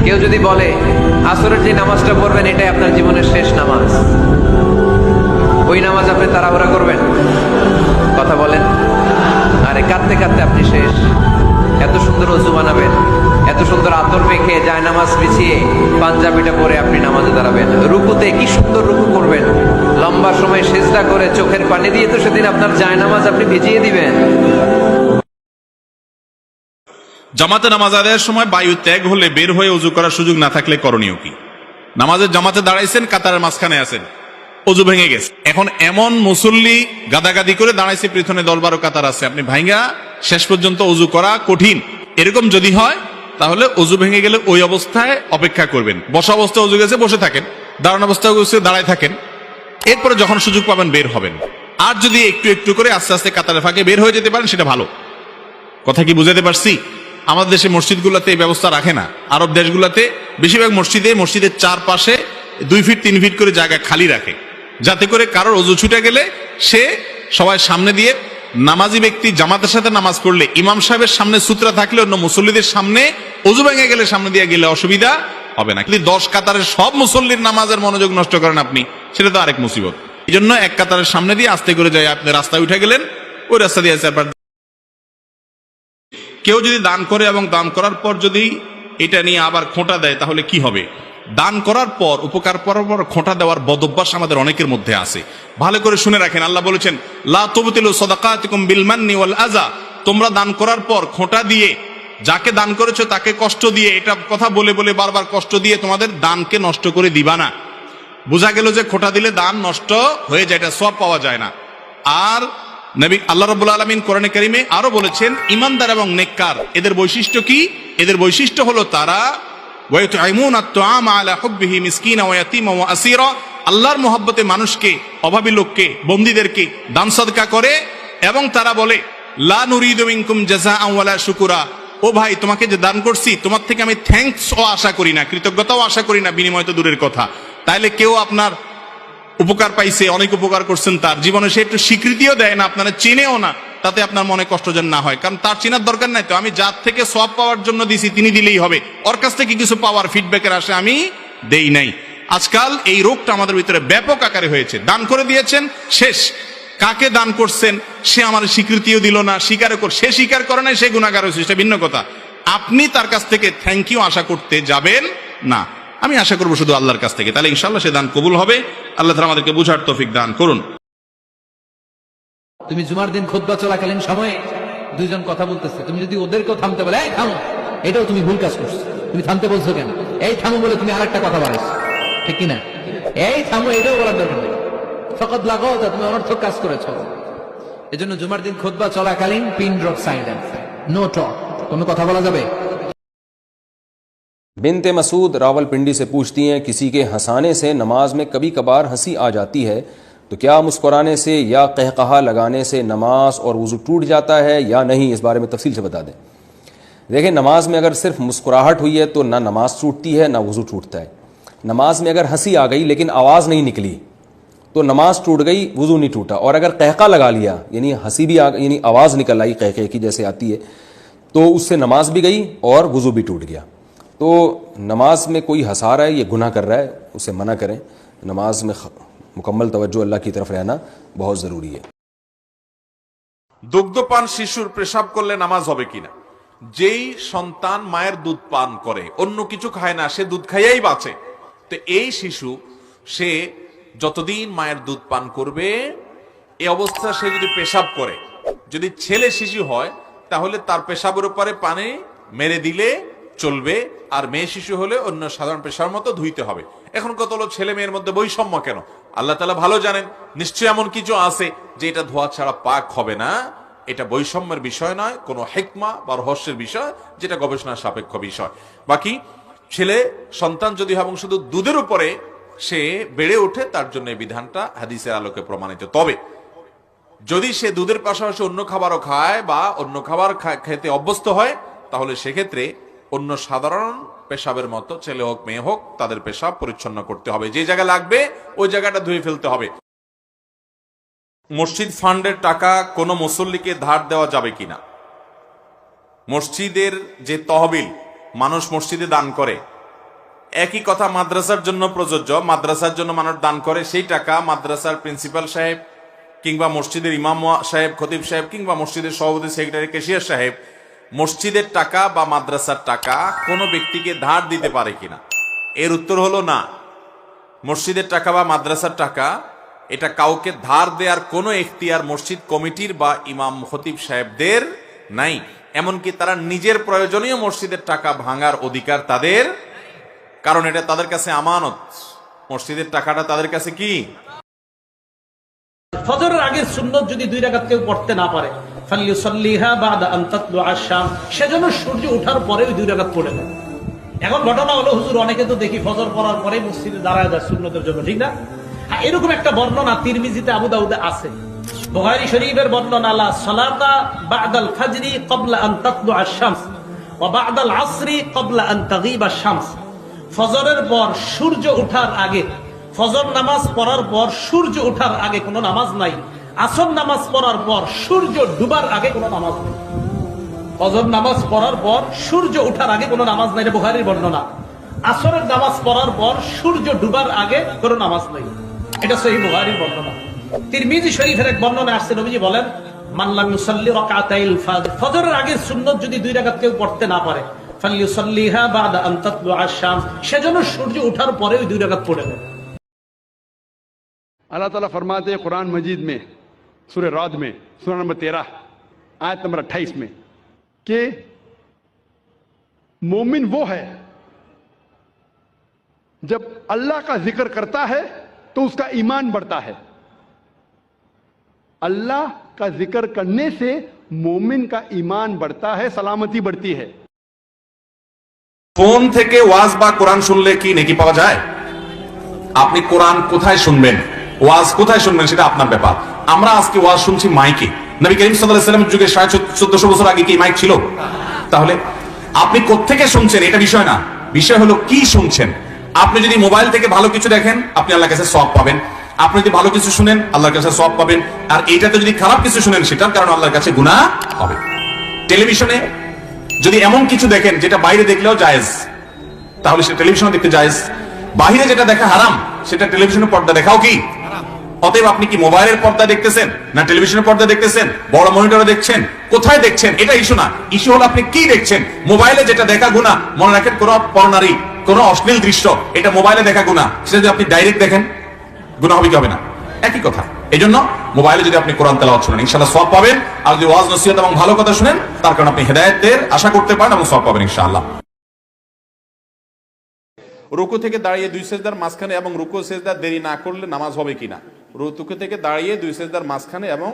কেউ যদি বলে আসরের যে নামাজটা পড়বেন এটাই আপনার জীবনের শেষ নামাজ, ওই নামাজ আপনি তাড়াহুড়া করবেন? কথা বলেন। আরে কাঁদতে কাঁদতে আপনি শেষ। এত সুন্দর ওযু বানাবেন, এত সুন্দর আতর মেখে জায়নামাজ বিছিয়ে পাঞ্জাবিটা পরে আপনি নামাজে দাঁড়াবেন, রুকুতে কি সুন্দর রুকু করবেন, লম্বা সময় সিজদা করে চোখের পানি দিয়ে তো সেদিন আপনার জায়নামাজ আপনি ভিজিয়ে দিবেন। জামাতে নামাজ আদায়ের সময় বায়ু ত্যাগ হলে বের হয়ে ওযু করার সুযোগ না থাকলে করণীয় কি? নামাজের জামাতে দাঁড়াইছেন, কাতারের মাঝখানে আছেন, ওযু ভেঙে গেছে, এখন এমন মুসল্লি গাদাগাদি করে দাঁড়াইছে, পিছনে 10-12 কাতার আছে, আপনি ভাঙ্গা শেষ পর্যন্ত ওযু করা কঠিন। এরকম যদি হয় তাহলে ওযু ভেঙে গেলে ওই অবস্থায় অপেক্ষা করবেন। বসা অবস্থায় ওযু গেছে বসে থাকেন, দাঁড়ানো অবস্থায় গেছে দাঁড়ায় থাকেন, এরপরে যখন সুযোগ পাবেন বের হবেন। আর যদি একটু একটু করে আস্তে আস্তে কাতারের ফাঁকে বের হয়ে যেতে পারেন সেটা ভালো। কথা কি বুঝাতে পারছি? আমাদের দেশে মসজিদগুলোতে এই ব্যবস্থা রাখে না। আরব দেশগুলোতে বেশিরভাগ মসজিদের চারপাশে 2 ফিট 3 ফিট করে জায়গা খালি রাখে, যাতে করে কারোর ওযু ছুটে গেলে সে সবাই সামনে দিয়ে, নামাজি ব্যক্তি জামাতের সাথে নামাজ পড়লে ইমাম সাহেবের সামনে সূত্রা থাকলে অন্য মুসল্লিদের সামনে ওযু ভেঙে গেলে সামনে দিয়ে গেলে অসুবিধা হবে না। কিন্তু 10 কাতারের সব মুসল্লির নামাজের মনোযোগ নষ্ট করেন আপনি, সেটা তো আরেক মুসিবত। এই জন্য এক কাতারের সামনে দিয়ে আস্তে করে যায়, আপনি রাস্তায় উঠে গেলেন, ওই রাস্তা দিয়ে কেউ যদি দান করে এবং দান করার পর যদি এটা নিয়ে আবার খোঁটা দেয় তাহলে কি হবে? দান করার পর, উপকার করার পর খোঁটা দেওয়ার বদভ্যাস আমাদের অনেকের মধ্যে আছে। ভালো করে শুনে রাখেন, আল্লাহ বলেছেন লা তুবতিলু সাদাকাতিকুম বিল মান্নি ওয়াল আযা, তোমরা দান করার পর খোঁটা দিয়ে, যাকে দান করেছো তাকে কষ্ট দিয়ে, এটা কথা বলে বলে বারবার কষ্ট দিয়ে তোমাদের দানকে নষ্ট করে দিবা না। বোঝা গেল যে খোঁটা দিলে দান নষ্ট হয়ে যায়, এটা সওয়াব পাওয়া যায় না। আর নবী আল্লাহ রাব্বুল আলামিন কোরআনে কারীমে আরো বলেছেন ঈমানদার এবং নেককার এদের বৈশিষ্ট্য কি? এদের বৈশিষ্ট্য হলো তারা ওয়ায়ুতঈমুনা আত-তুআমা আলা হুব্বিহি মিসকিনা ওয়া ইয়াতীমা ওয়া আসীরা, আল্লাহর মহব্বতে মানুষকে, অভাবী লোককে, বন্দীদেরকে দান সদকা করে, এবং তারা বলে লা নুরিদু মিনকুম জাযাআন ওয়ালা শুকুরা, ও ভাই তোমাকে যে দান করছি তোমার থেকে আমি থ্যাঙ্কস ও আশা করি না, কৃতজ্ঞতাও আশা করি না, বিনিময় তো দূরের কথা। তাইলে কেউ আপনার উপকার পাইছে, অনেক উপকার করছেন, তার জীবনে সে একটু স্বীকৃতিও দেয় না, আপনারা চিনেও না, তাতে আপনার মনে কষ্ট যেন না হয়, কারণ তার চেনার দরকার নাই তো। আমি যার থেকে সওয়াব পাওয়ার জন্য দিছি তিনি দিলেই হবে, ওর কাছ থেকে কিছু পাওয়ার ফিডব্যাকের আসে আমি দেই নাই। আজকাল এই রোগটা আমাদের ভিতরে ব্যাপক আকারে হয়েছে। দান করে দিয়েছেন, শেষ, কাকে দান করছেন সে আমার স্বীকৃতিও দিল না, সে স্বীকার করে নাই, সে গুনাহগার হয়েছে, সেটা ভিন্ন কথা। আপনি তার কাছ থেকে থ্যাংক ইউ আশা করতে যাবেন না, আমি আশা করবো শুধু আল্লাহর কাছ থেকে, তাহলে ইনশাআল্লাহ সে দান কবুল হবে। আল্লাহ তাআলা আমাদেরকে বুঝার তৌফিক দান করুন। তুমি জুমার দিন খুতবা চলাকালীন সময়ে দুইজন কথা বলতেছে, তুমি যদি ওদেরকেও থামতে বলে এই থামো, এটাও তুমি ভুল কাজ করছো, তুমি থামতে বলছো কেন? এই থামো বলে তুমি আরেকটা কথা বাড়াইছো, ঠিক কিনা? এই থামো এটাও বলার দরকার নেই, ফকত লাগাও, তুমি অনর্থক কাজ করেছো। এজন্য জুমার দিন খুতবা চলাকালীন pin drop silence, no talk, কোনো কথা বলা যাবে। बिन्ते मसूद रावलपिंडी से पूछती हैं, किसी के हंसाने से नमाज में कभी कभार हंसी आ जाती है, तो क्या मुस्कुराने से या कहकहा लगाने से नमाज और वज़ू टूट जाता है या नहीं? इस बारे में तफसील से बता दें। देखें, नमाज में अगर सिर्फ मुस्कुराहट हुई है तो ना नमाज टूटती है ना वज़ू टूटता है। नमाज में अगर हंसी आ गई लेकिन आवाज़ नहीं निकली तो नमाज टूट गई, वज़ू नहीं टूटा। और अगर कहका लगा लिया, यानी हंसी भी यानी आवाज़ निकल आई कहके की जैसे आती है, तो उससे नमाज भी गई और वज़ू भी टूट गया। तो नमाज में कोई हंसा रहा है, ये गुनाह कर रहा है, उसे मना करें। नमाज में मुकम्मल तवज्जो अल्लाह की तरफ रहना बहुत ज़रूरी है। দুগ্ধপান শিশুর পেশাব করলে নামাজ হবে কিনা? যেই সন্তান মায়ের দুধ পান করে, অন্য কিছু খায় না, সে দুধ খাইয়াই বাঁচে, তো এই শিশু সে যতদিন মায়ের দুধ পান করবে, এই অবস্থা সে যদি পেশাব করে, যদি ছেলে শিশু হয় তাহলে তার পেশাবের উপরে পানি মেরে দিলে চলবে, আর মেয়ে শিশু হলে অন্য সাধারণ পেশার মতো ধুইতে হবে। এখন কত হলো ছেলে মেয়ের মধ্যে বৈষম্য কেন? আল্লাহ তাআলা ভালো জানেন, নিশ্চয় এমন কিছু আছে যে এটা ধোয়া ছাড়া পাক হবে না। এটা বৈষম্যের বিষয় নয়, কোনো হিকমা বা রহস্যের বিষয়, যেটা গবেষণা সাপেক্ষ বিষয়। বাকি ছেলে সন্তান যদি এবং শুধু দুধের উপরে সে বেড়ে ওঠে, তার জন্য এই বিধানটা হাদিসের আলোকে প্রমাণিত। তবে যদি সে দুধের পাশাপাশি অন্য খাবারও খায় বা অন্য খাবার খেতে অভ্যস্ত হয়, তাহলে সেক্ষেত্রে অন্য সাধারণ পেশাবের মতো ছেলে হোক মেয়ে হোক তাদের পেশাব পরিচ্ছন্ন করতে হবে, যে জায়গা লাগবে ওই জায়গাটা ধুয়ে ফেলতে হবে। মসজিদ ফান্ডের টাকা কোনো মুসল্লিকে ধার দেওয়া যাবে কিনা? মসজিদের যে তহবিল মানুষ মসজিদে দান করে, একই কথা মাদ্রাসার জন্য প্রযোজ্য। মাদ্রাসার জন্য মানুষ দান করে, সেই টাকা মাদ্রাসার প্রিন্সিপাল সাহেব কিংবা মসজিদের ইমাম সাহেব, খতিব সাহেব কিংবা মসজিদের সভাপতি, সেক্রেটারি, ক্যাশিয়ার সাহেব মসজিদের টাকা বা মাদ্রাসার টাকা কোনো ব্যক্তিকে ধার দিতে পারে কিনা? এর উত্তর হলো না। মসজিদের টাকা বা মাদ্রাসার টাকা এটা কাউকে ধার দেওয়ার কোনো এখতিয়ার মসজিদ কমিটির বা ইমাম খতিব সাহেবদের নাই। এমনকি তারা নিজের প্রয়োজনীয় মসজিদের টাকা ভাঙার অধিকার তাদের, কারণ এটা তাদের কাছে আমানত। মসজিদের টাকাটা তাদের কাছে কি? ফজরের আগের সুন্নত যদি 2 রাকাত কেউ পড়তে না পারে, ফালিউসাল্লিহা বাদা আন তাতলুআ আশ-শাম, সেজন্য সূর্য ওঠার পরে ওই 2 রাকাত পড়ে নেয়। এখন ঘটনা হলো, হুজুর অনেকে তো দেখি ফজর পড়ার পরে মসজিদে দাঁড়ায় যায় সুন্নতের জন্য, ঠিক না? হ্যাঁ, এরকম একটা বর্ণনা তিরমিজিতে, আবু দাউদে আছে। বুখারী শরীফের বর্ণনা, লা সালাতা বাদাল ফাজরি ক্বাবলা আন তাতলুআ আশ-শামস ওয়া বাদাল আসরি ক্বাবলা আন তাগীবা আশ-শামস। ফজরের পর সূর্য ওঠার আগে, ফজর নামাজ পড়ার পর সূর্য ওঠার আগে কোনো নামাজ নাই। আসর নামাজ পড়ার পর সূর্য ডুবার আগে কোনো নামাজ নেই। ফজর নামাজ পড়ার পর সূর্য ওঠার আগে কোনো নামাজ নাই, এটা বুখারীর বর্ণনা। আসরের নামাজ পড়ার পর সূর্য ডুবার আগে কোনো নামাজ নাই, এটা সহিহ বুখারীর বর্ণনা। তিরমিজি শরীফের এক বর্ণনা আসছে, নবীজি বলেন, মান লাম ইউসাল্লি রাকাতাইল ফাজর, ফজরের আগের সুন্নত যদি 2 রাকাত কেউ পড়তে না পারে, ফালিউসাল্লিহা বাদা আন তাতলুআ আশ-শামস, সেজন্য সূর্য ওঠার পরে ওই 2 রাকাত পড়ে নেয়। अल्लाह ताला फरमाते हैं कुरान मजीद में सूरह राद में सूरह नंबर 13 आयत नंबर 28 में कि मोमिन वो है जब अल्लाह का जिक्र करता है तो उसका ईमान बढ़ता है। अल्लाह का जिक्र करने से मोमिन का ईमान बढ़ता है, सलामती बढ़ती है। ফোন থেকে ওয়াজ বা কোরআন শুনলে কি নেকি পাওয়া যায়? আপনি কোরআন কোথায় শুনবেন, ওয়াজ কোথায় শুনবেন, সেটা আপনার ব্যাপার। আমরা আজকে ওয়াজ শুনছি মাইকে। নবী করিম সাল্লাল্লাহু আলাইহি ওয়াসাল্লামের যুগে 1450 বছর আগে কি মাইক ছিল? তাহলে আপনি কোত্থেকে শুনছেন এটা বিষয় না, বিষয় হলো কি শুনছেন। আপনি যদি মোবাইল থেকে ভালো কিছু দেখেন, আপনি আল্লাহর কাছে সওয়াব পাবেন। আপনি যদি ভালো কিছু শুনেন, আল্লাহর কাছে সওয়াব পাবেন। আর এইটাতে যদি খারাপ কিছু শুনেন, সেটার কারণে আল্লাহর কাছে গুনাহ হবে। টেলিভিশনে যদি এমন কিছু দেখেন যেটা বাইরে দেখলেও জায়েজ, তাহলে সেটা টেলিভিশনে দেখতে জায়েজ। বাইরে যেটা দেখা হারাম, সেটা টেলিভিশনের পর্দা দেখাও কি? অতএব আপনি কি মোবাইলের পর্দা দেখতেছেন না টেলিভিশনের পর্দা দেখতেছেন, বড় মনিটরে দেখছেন, কোথায় দেখছেন, এটা ইস্যু না। ইস্যু হলো আপনি কি দেখছেন। মোবাইলে যেটা দেখা গুনাহ, মনে রাখেন, কোন পর্নোগ্রাফি, কোন অশ্লীল দৃশ্য, এটা মোবাইলে দেখা গুনাহ। সেটা যদি আপনি ডাইরেক্ট দেখেন, গুনাহ হবে কি হবে না? একই কথা। এজন্য মোবাইলে যদি আপনি কোরআন তেলাওয়াত শুনেন, ইনশাআল্লাহ সওয়াব পাবেন। আর যদি ওয়াজ নসিহত এবং ভালো কথা শুনেন, তার কারণে আপনি হেদায়েতের আশা করতে পারেন এবং সওয়াব পাবেন ইনশাআল্লাহ। রুকু থেকে দাঁড়িয়ে 2 সেজদার মাঝখানে এবং রুকু সেজদা দেরি না করলে নামাজ হবে কিনা? রুকু থেকে দাঁড়িয়ে 2 সেজদার মাঝখানে এবং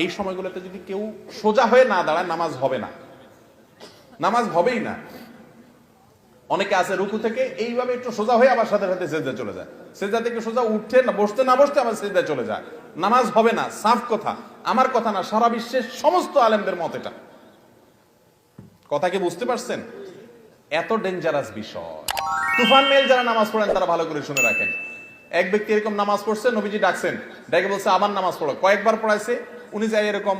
এই সময়গুলোতে যদি কেউ সোজা হয়ে না দাঁড়ায়, নামাজ হবে না, নামাজ হবেই না। অনেকে আছে রুকু থেকে এইভাবে একটু সোজা হয়ে আবার সাথে সাথে সেজদা চলে যায়, সেজদা থেকে সোজা উঠতে না বসতে আবার সেজদা চলে যায়, নামাজ হবে না। সাফ কথা, আমার কথা না, সারা বিশ্বের সমস্ত আলেমদের মত এটা। কথা কি বুঝতে পারছেন? এত ডেঞ্জারাস বিষয়। তুফান মেল যারা নামাজ পড়েন তারা ভালো করে শুনে রাখেন। এক ব্যক্তি এরকম নামাজ পড়ছে, নবীজি ডাকছেন, ডাকে বলছে আবার নামাজ পড়ো। কয়েকবার পড়াইছে, উনি যাই এরকম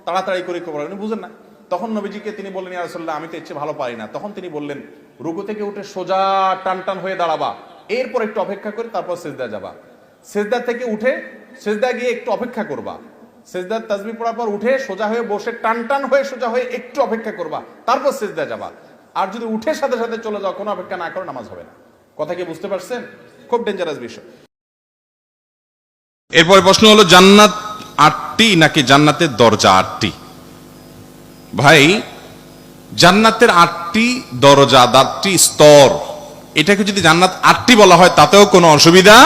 তাড়াতাড়ি করে পড়েন, উনি বুঝেন না। তখন নবীজিকে তিনি বললেন, ইয়া রাসূলুল্লাহ, আমি তো ইচ্ছে ভালো পারি না। তখন তিনি বললেন, রুকু থেকে উঠে সোজা টান টান হয়ে দাঁড়াবা, এরপর একটু অপেক্ষা করে তারপর সিজদা যাবা। সিজদা থেকে উঠে সিজদা গিয়ে একটু অপেক্ষা করবা, সিজদার তাসবিহ পড়ার পর উঠে সোজা হয়ে বসে টান টান হয়ে সোজা হয়ে একটু অপেক্ষা করবা, তারপর সিজদা যাবা। আর যদি উঠে সাথে সাথে চলে যাও, কোনো অপেক্ষা না করে, নামাজ হবে না। কথা কি বুঝতে পারছেন? খুব ডেঞ্জারাস বিষয়। এরপরে প্রশ্ন হলো, জান্নাত 8টি নাকি জান্নাতের দরজা 8টি? ভাই, জান্নাতের 8টি দরজা, 8টি স্তর, এটাকে যদি জান্নাত 8টি বলা হয় তাতেও কোনো অসুবিধা,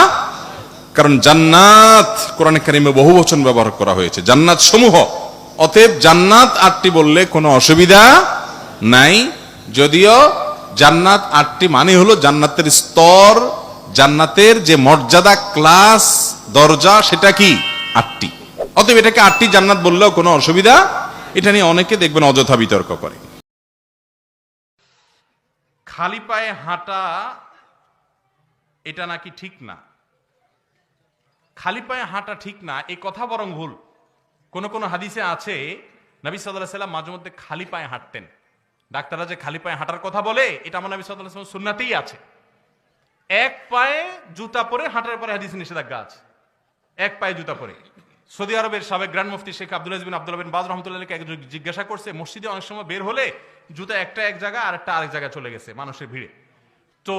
কারণ জান্নাত কোরআনে কারিমে বহু বচন ব্যবহার করা হয়েছে, জান্নাত সমূহ। অতএব জান্নাত 8টি বললে কোনো অসুবিধা নাই। যদিও জান্নাত 8টি মানে হলো জান্নাতের স্তর, জান্নাতের যে মর্যাদা, ক্লাস, দরজা, সেটা কি 8টি। অতএব এটাকে 8টি জান্নাত বললেও কোনো অসুবিধা। এটা নিয়ে অনেকে দেখবেন অযথা বিতর্ক করে। খালি পায়ে হাঁটা এটা নাকি ঠিক না। খালি পায়ে হাঁটা ঠিক না এই কথা বরং ভুল। কোন কোন হাদিসে আছে নবী সাল্লাল্লাহু আলাইহি ওয়াসাল্লাম মাঝে মধ্যে খালি পায়ে হাঁটতেন। ডাক্তাররা যে খালি পায়ে হাঁটার কথা বলে, এটা আমার নবী সাল্লাল্লাহু আলাইহি ওয়াসাল্লাম সুন্নাতেই আছে। এক পায়ে জুতা পরে হাঁটার পরে হাদিসে নিষেধাজ্ঞা আছে, এক পায়ে জুতা পরে। সৌদি আরবের সাবেক গ্র্যান্ড মুফতি শেখ আব্দুল আজিজ বিন আব্দুল্লাহ বিন বাজ রহমতুল্লাহকে একজন জিজ্ঞাসা করছে, মসজিদে অনেক সময় বের হলে জুতা একটা এক জায়গা আর একটা আরেক জায়গায় চলে গেছে মানুষের ভিড়ে, তো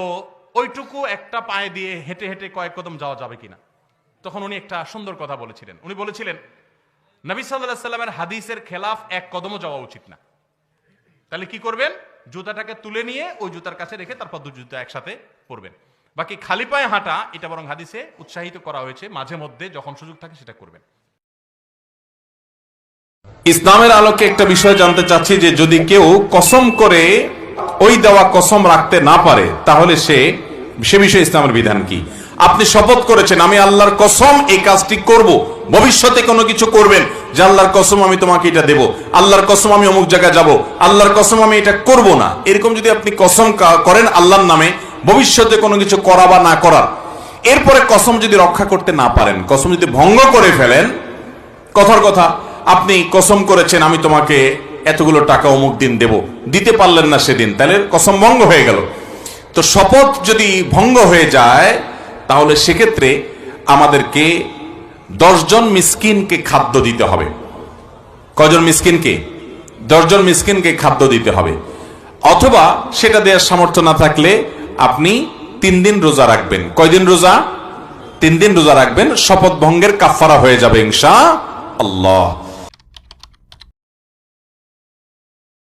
ওইটুকু একটা পায়ে দিয়ে হেঁটে হেঁটে কয়েক কদম যাওয়া যাবে কিনা? তখন উনি একটা সুন্দর কথা বলেছিলেন। উনি বলেছিলেন, নবী সাল্লাল্লাহু আলাইহি সাল্লামের হাদিসের খেলাফ এক কদমও যাওয়া উচিত না। তাহলে কি করবেন? জুতাটাকে তুলে নিয়ে ওই জুতার কাছে রেখে তারপর দুই জুতা একসাথে পরবেন। বাকি খালি পায়ে হাঁটা এটা বরং হাদিসে উৎসাহিত করা হয়েছে, মাঝে মধ্যে যখন সুযোগ থাকে সেটা করবেন। ইসলামের আলোকে একটা বিষয় জানতে চাচ্ছি যে যদি কেউ কসম করে ওই দেওয়া কসম রাখতে না পারে তাহলে সে বিষয়ে ইসলামের বিধান কি? আপনি শপথ করেছেন আমি আল্লাহর কসম এই কাজটি করব, ভবিষ্যতে কোনো কিছু করবেন যে আল্লাহর কসম আমি তোমাকে এটা দেব, আল্লাহর কসম আমি অমুক জায়গায় যাব, আল্লাহর কসম আমি এটা করব না, এরকম যদি আপনি কসম করেন আল্লাহর নামে ভবিষ্যতে কোনো কিছু করা বা না করার, এরপরে কসম যদি রক্ষা করতে না পারেন, কসম যদি ভঙ্গ করে ফেলেন, কথার কথা আপনি কসম করেছেন আমি তোমাকে এতগুলো টাকা অমুক দিন দেব, দিতে পারলেন না সেদিন, তাহলে কসম ভঙ্গ হয়ে গেল। তো শপথ যদি ভঙ্গ হয়ে যায় তাহলে সেক্ষেত্রে আমাদেরকে 10 জন মিসকিনকে খাদ্য দিতে হবে। কয়জন মিসকিনকে? 10 জন মিসকিনকে খাদ্য দিতে হবে। অথবা সেটা দেওয়ার সামর্থ্য না থাকলে আপনি 3 দিন রোজা রাখবেন। কয়দিন রোজা? 3 দিন রোজা রাখবেন, শপথ ভঙ্গের কাফারা হয়ে যাবে ইনশাআল্লাহ।